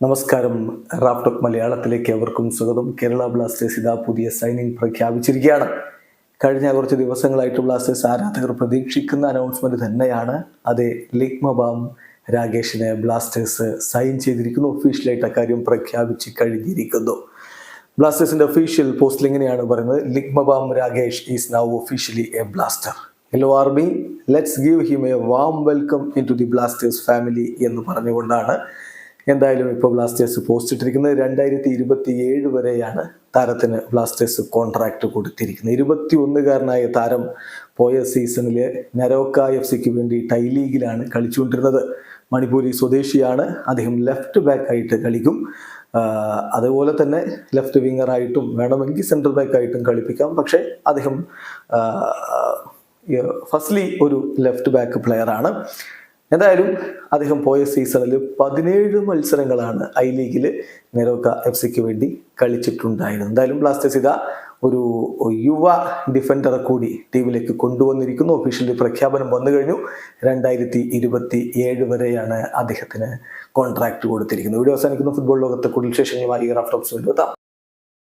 നമസ്കാരം. റാഫ്ടോക്ക് മലയാളത്തിലേക്ക് അവർക്കും സ്വാഗതം. കേരള ബ്ലാസ്റ്റേഴ്സ് ഇതാ പുതിയ സൈനിങ് പ്രഖ്യാപിച്ചിരിക്കുകയാണ്. കഴിഞ്ഞ കുറച്ച് ദിവസങ്ങളായിട്ട് ബ്ലാസ്റ്റേഴ്സ് ആരാധകർ പ്രതീക്ഷിക്കുന്ന അനൗൺസ്മെന്റ് തന്നെയാണ്. അതെ, ലിഗ്മബാം രാഗേഷിനെ ബ്ലാസ്റ്റേഴ്സ് സൈൻ ചെയ്തിരിക്കുന്നു. ഒഫീഷ്യലായിട്ട് അക്കാര്യം പ്രഖ്യാപിച്ച് കഴിഞ്ഞിരിക്കുന്നു. ബ്ലാസ്റ്റേഴ്സിന്റെ ഒഫീഷ്യൽ പോസ്റ്റിൽ ഇങ്ങനെയാണ് പറയുന്നത്: Ligmabam Rakesh is now officially a blaster. Hello army, let's give him a warm welcome in to the Blasters family എന്ന് പറഞ്ഞുകൊണ്ടാണ് എന്തായാലും ഇപ്പോൾ ബ്ലാസ്റ്റേഴ്സ് പോസ്റ്റ് ഇട്ടിരിക്കുന്നത്. 2027 വരെയാണ് താരത്തിന് ബ്ലാസ്റ്റേഴ്സ് കോൺട്രാക്ട് കൊടുത്തിരിക്കുന്നത്. 21-കാരനായ താരം പോയ സീസണിൽ നരോക്ക FC വേണ്ടി ടൈ ലീഗിലാണ് കളിച്ചുകൊണ്ടിരുന്നത്. മണിപ്പൂരി സ്വദേശിയാണ്. അദ്ദേഹം ലെഫ്റ്റ് ബാക്ക് ആയിട്ട് കളിക്കും. അതുപോലെ തന്നെ ലെഫ്റ്റ് വിങ്ങറായിട്ടും വേണമെങ്കിൽ സെൻട്രൽ ബാക്ക് ആയിട്ടും കളിപ്പിക്കാം. പക്ഷേ അദ്ദേഹം ഫസ്റ്റ്ലി ഒരു ലെഫ്റ്റ് ബാക്ക് പ്ലെയർ ആണ്. എന്തായാലും അദ്ദേഹം പോയ സീസണിൽ 17 മത്സരങ്ങളാണ് ഐ ലീഗിൽ നെരോക്ക FC വേണ്ടി കളിച്ചിട്ടുണ്ടായിരുന്നു. എന്തായാലും ബ്ലാസ്റ്റേഴ്സ് ഇതാ ഒരു യുവ ഡിഫൻഡറെ കൂടി ടീമിലേക്ക് കൊണ്ടുവന്നിരിക്കുന്നു. ഒഫീഷ്യലി പ്രഖ്യാപനം വന്നു കഴിഞ്ഞു. 2027 വരെയാണ് അദ്ദേഹത്തിന് കോൺട്രാക്ട് കൊടുത്തിരിക്കുന്നത്. വീഡിയോ അവസാനിക്കുന്ന ഫുട്ബോൾ ലോകത്തെ കൂടുതൽ വിശേഷങ്ങളുമായി റാഫ്ടോക്സ് കൊണ്ടുവെത്താം.